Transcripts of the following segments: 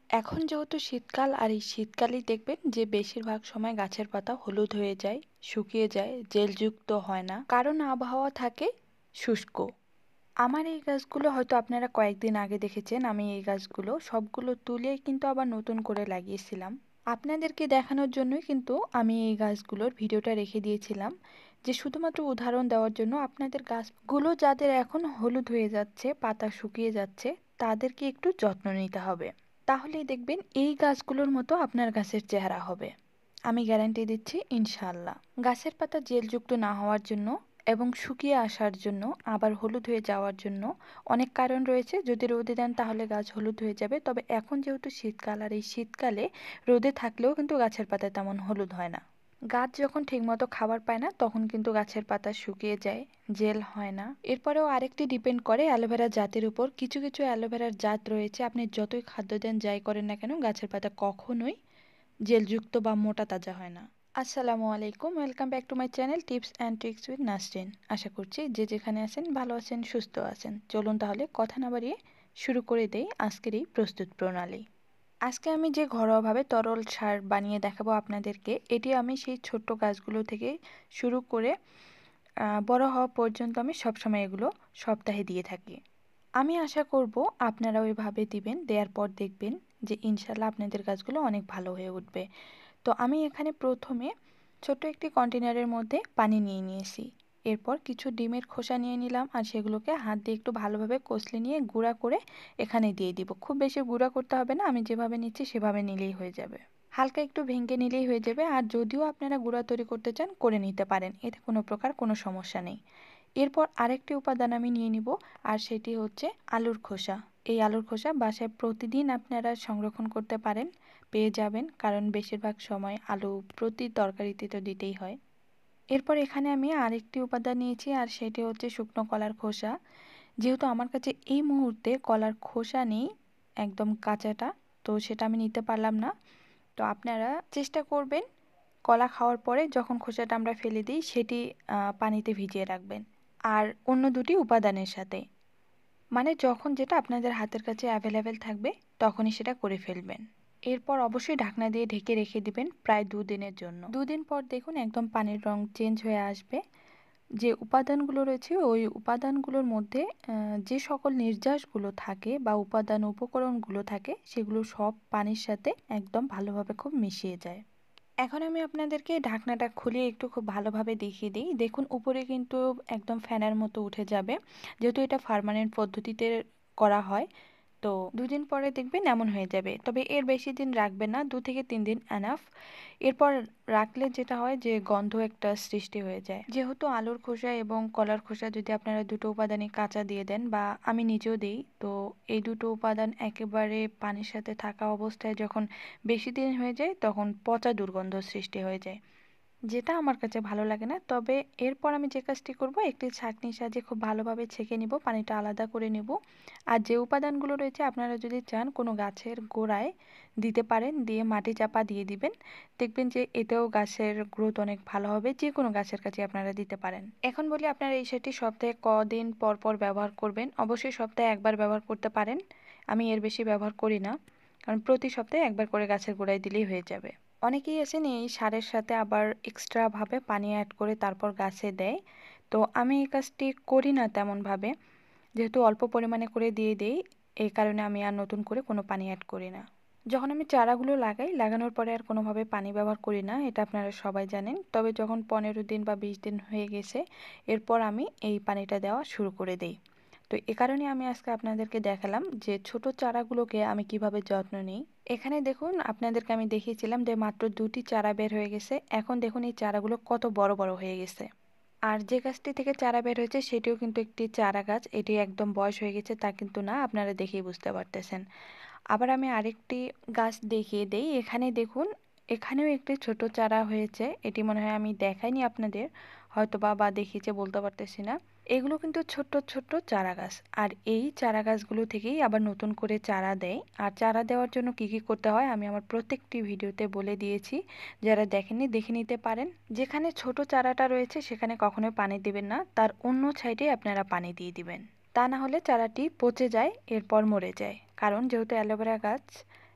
এখন যেহেতু শীতকাল আর এই শীতকালেই দেখবেন যে বেশিরভাগ সময় গাছের পাতা হলুদ হয়ে যায়, শুকিয়ে যায়, জেলযুক্ত হয় না, কারণ আবহাওয়া থাকে শুষ্ক। আমার এই গাছগুলো হয়তো আপনারা কয়েকদিন আগে দেখেছেন, আমি এই গাছগুলো সবগুলো তুলে কিন্তু আবার নতুন করে লাগিয়েছিলাম। আপনাদেরকে দেখানোর জন্যই কিন্তু আমি এই গাছগুলোর ভিডিওটা রেখে দিয়েছিলাম, যে শুধুমাত্র উদাহরণ দেওয়ার জন্য আপনাদের গাছগুলো যাদের এখন হলুদ হয়ে যাচ্ছে, পাতা শুকিয়ে যাচ্ছে, তাদেরকে একটু যত্ন নিতে হবে। তাহলেই দেখবেন এই গাছগুলোর মতো আপনার গাছের চেহারা হবে। আমি গ্যারান্টি দিচ্ছি ইনশাআল্লাহ। গাছের পাতা জেলযুক্ত না হওয়ার জন্য এবং শুকিয়ে আসার জন্য, আবার হলুদ হয়ে যাওয়ার জন্য অনেক কারণ রয়েছে। যদি রোদে দেন তাহলে গাছ হলুদ হয়ে যাবে, তবে এখন যেহেতু শীতকাল আর এই শীতকালে রোদে থাকলেও কিন্তু গাছের পাতা তেমন হলুদ হয় না। গাছ যখন ঠিকমতো খাবার পায় না তখন কিন্তু গাছের পাতা শুকিয়ে যায়, জেল হয় না। এরপরেও আরেকটি ডিপেন্ড করে অ্যালোভেরা জাতের উপর। কিছু কিছু অ্যালোভেরার জাত রয়েছে, আপনি যতই খাদ্য দেন যাই করেন না কেন, গাছের পাতা কখনোই জেলযুক্ত বা মোটা তাজা হয় না। আসসালামু আলাইকুম, welcome back to my channel tips and tricks with Nasrin. আশা করছি যে যেখানে আছেন ভালো আছেন, সুস্থ আছেন। চলুন তাহলে কথা না বাড়িয়ে শুরু করে দেই আজকের এই প্রস্তুত প্রণালী। আজকে আমি যে ঘরোয়াভাবে তরল সার বানিয়ে দেখাবো আপনাদেরকে, এটি আমি সেই ছোট্ট গাছগুলো থেকে শুরু করে বড় হওয়া পর্যন্ত আমি সবসময় এগুলো সপ্তাহে দিয়ে থাকি। আমি আশা করব আপনারা ওইভাবে দিবেন, দেওয়ার পর দেখবেন যে ইনশাল্লাহ আপনাদের গাছগুলো অনেক ভালো হয়ে উঠবে। তো আমি এখানে প্রথমে ছোট্ট একটি কন্টেনারের মধ্যে পানি নিয়ে নিয়েছি। এরপর কিছু ডিমের খোসা নিয়ে নিলাম আর সেগুলোকে হাত দিয়ে একটু ভালোভাবে কষলে নিয়ে গুঁড়া করে এখানে দিয়ে দিব। খুব বেশি গুঁড়া করতে হবে না, আমি যেভাবে নিচ্ছি সেভাবে নিলেই হয়ে যাবে। হালকা একটু ভেঙে নিলেই হয়ে যাবে। আর যদিও আপনারা গুঁড়া তৈরি করতে চান করে নিতে পারেন, এতে কোনো প্রকার কোনো সমস্যা নেই। এরপর আরেকটি উপাদান আমি নিয়ে নিব, আর সেটি হচ্ছে আলুর খোসা। এই আলুর খোসা বাসায় প্রতিদিন আপনারা সংরক্ষণ করতে পারেন, পেয়ে যাবেন, কারণ বেশিরভাগ সময় আলু প্রতি তরকারিতে তো দিতেই হয়। এরপর এখানে আমি আরেকটি উপাদান নিয়েছি, আর সেটি হচ্ছে শুকনো কলার খোসা। যেহেতু আমার কাছে এই মুহূর্তে কলার খোসা নেই, একদম কাঁচাটা, তো সেটা আমি নিতে পারলাম না। তো আপনারা চেষ্টা করবেন কলা খাওয়ার পরে যখন খোসাটা আমরা ফেলে দিই সেটি পানিতে ভিজিয়ে রাখবেন, আর অন্য দুটি উপাদানের সাথে, মানে যখন যেটা আপনাদের হাতের কাছে অ্যাভেলেবেল থাকবে তখনই সেটা করে ফেলবেন। এরপর অবশ্যই ঢাকনা দিয়ে ঢেকে রেখে দিবেন প্রায় 2 দিনের জন্য। 2 দিন পর দেখুন একদম পানির রং চেঞ্জ হয়ে আসবে। যে উপাদানগুলো রয়েছে ওই উপাদানগুলোর মধ্যে যে সকল নির্যাসগুলো থাকে বা উপাদান উপকরণগুলো থাকে সেগুলো সব পানির সাথে একদম ভালোভাবে খুব মিশিয়ে যায়। এখন আমি আপনাদেরকে ঢাকনাটা খুলে একটু খুব ভালোভাবে দেখিয়ে দিই। দেখুন উপরে কিন্তু একদম ফ্যানের মতো উঠে যাবে, যেহেতু এটা পার্মানেন্ট পদ্ধতিতে করা হয়। তো 2 দিন পরে দেখবেন এমন হয়ে যাবে, তবে এর বেশি দিন রাখবেন না, 2 থেকে 3 দিন এনাফ। এরপর রাখলে যেটা হয় যে গন্ধ একটা সৃষ্টি হয়ে যায়। যেহেতু আলুর খোসা এবং কলার খোসা যদি আপনারা দুটো উপাদানই কাঁচা দিয়ে দেন, বা আমি নিজেও দিই, তো এই দুটো উপাদান একেবারে পানির সাথে থাকা অবস্থায় যখন বেশি দিন হয়ে যায় তখন পচা দুর্গন্ধ সৃষ্টি হয়ে যায়, যেটা আমার কাছে ভালো লাগে না। তবে এরপর আমি যে কাজটি করব, একটি ছাঁকনির সাহায্যে খুব ভালোভাবে ছেঁকে নিব, পানিটা আলাদা করে নেব। আর যে উপাদানগুলো রয়েছে আপনারা যদি চান কোনো গাছের গোড়ায় দিতে পারেন, দিয়ে মাটি চাপা দিয়ে দিবেন, দেখবেন যে এতেও গাছের গ্রোথ অনেক ভালো হবে। যে কোনো গাছের কাছে আপনারা দিতে পারেন। এখন বলি আপনারা এই সারটি সপ্তাহে কদিন পর পর ব্যবহার করবেন। অবশ্যই সপ্তাহে একবার ব্যবহার করতে পারেন, আমি এর বেশি ব্যবহার করি না, কারণ প্রতি সপ্তাহে একবার করে গাছের গোড়ায় দিলেই হয়ে যাবে। অনেকেই আছেন এই সারের সাথে আবার এক্সট্রাভাবে পানি অ্যাড করে তারপর গাছে দেয়, তো আমি এই কাজটি করি না তেমনভাবে, যেহেতু অল্প পরিমাণে করে দিয়ে দিই, এই কারণে আমি আর নতুন করে কোনো পানি অ্যাড করি না। যখন আমি চারাগুলো লাগাই, লাগানোর পরে আর কোনোভাবে পানি ব্যবহার করি না, এটা আপনারা সবাই জানেন। তবে যখন 15 দিন বা 20 দিন হয়ে গেছে, এরপর আমি এই পানিটা দেওয়া শুরু করে দিই। তো এ কারণে আমি আজকে আপনাদেরকে দেখালাম যে ছোট চারাগুলোকে আমি কিভাবে যত্ন নিই। এখানে দেখুন আপনাদেরকে আমি দেখিয়েছিলাম যে মাত্র 2টি চারা বের হয়ে গেছে, এখন দেখুন এই চারাগুলো কত বড় বড় হয়ে গেছে। আর যে গাছটি থেকে চারা বের হয়েছে সেটিও কিন্তু একটি চারা গাছ, এটি একদম বয়স হয়ে গেছে তা কিন্তু না, আপনারা দেখেই বুঝতে পারতেছেন। আবার আমি আরেকটি গাছ দেখিয়ে দেই। এখানে দেখুন, এখানেও একটি ছোট চারা হয়েছে, এটি মনে হয় আমি দেখাইনি আপনাদের, হয়তো বা দেখিয়েছে বলতে পারতেছি না। এগুলো কিন্তু ছোট্ট ছোট্ট চারা গাছ, আর এই চারা গাছগুলো থেকেই আবার নতুন করে চারা দেয়। আর চারা দেওয়ার জন্য কি কি করতে হয় আমি আমার প্রত্যেকটি ভিডিওতে বলে দিয়েছি, যারা দেখেননি দেখে নিতে পারেন। যেখানে ছোট চারাটা রয়েছে সেখানে কখনোই পানি দিবেন না, তার অন্য সাইডে আপনারা পানি দিয়ে দিবেন, তা না হলে চারাটি পচে যায়, এরপর মরে যায়। কারণ যেহেতু অ্যালোভেরা গাছ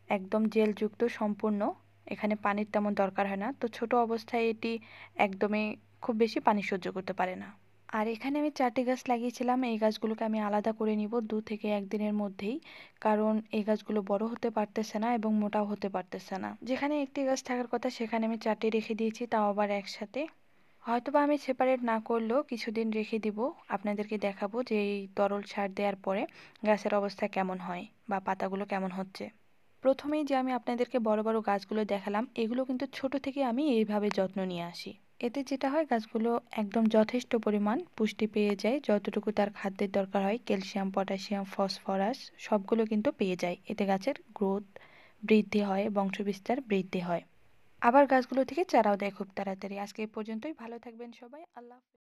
একদম জেলযুক্ত সম্পূর্ণ, এখানে পানির তেমন দরকার হয় না। তো ছোট অবস্থায় এটি একদমই খুব বেশি পানি সহ্য করতে পারে না। আর এখানে আমি 4টি গাছ লাগিয়েছিলাম। এই গাছগুলোকে আমি আলাদা করে নিব 2 থেকে 1 দিনের মধ্যেই। কারণ এই গাছগুলো বড় হতে পারতেছে না এবং মোটাও হতে পারতেছে না। যেখানে একটি গাছ থাকার কথা সেখানে আমি 4টি রেখে দিয়েছি, তাও আবার একসাথে। হয়তোবা আমি সেপারেট না করলেও কিছুদিন রেখে দিব। আপনাদেরকে দেখাবো যে এই তরল সার দেওয়ার পরে গাছের অবস্থা কেমন হয় বা পাতাগুলো কেমন হচ্ছে। প্রথমেই যে আমি আপনাদেরকে বড় বড় গাছগুলো দেখালাম, এগুলো কিন্তু ছোট থেকে আমি এইভাবে যত্ন নিয়ে আসি। এতে যেটা হয়, গাছগুলো একদম যথেষ্ট পরিমাণ পুষ্টি পেয়ে যায়, যতটুকু তার খাদ্যের দরকার হয়, ক্যালসিয়াম, পটাশিয়াম, ফসফরাস সবগুলো কিন্তু পেয়ে যায়। এতে গাছের গ্রোথ বৃদ্ধি হয়, বংশবিস্তার বৃদ্ধি হয়। আবার গাছগুলো থেকে চারাও দেয় খুব তাড়াতাড়ি। আজকে এই পর্যন্তই। ভালো থাকবেন সবাই। আল্লাহ হাফেজ।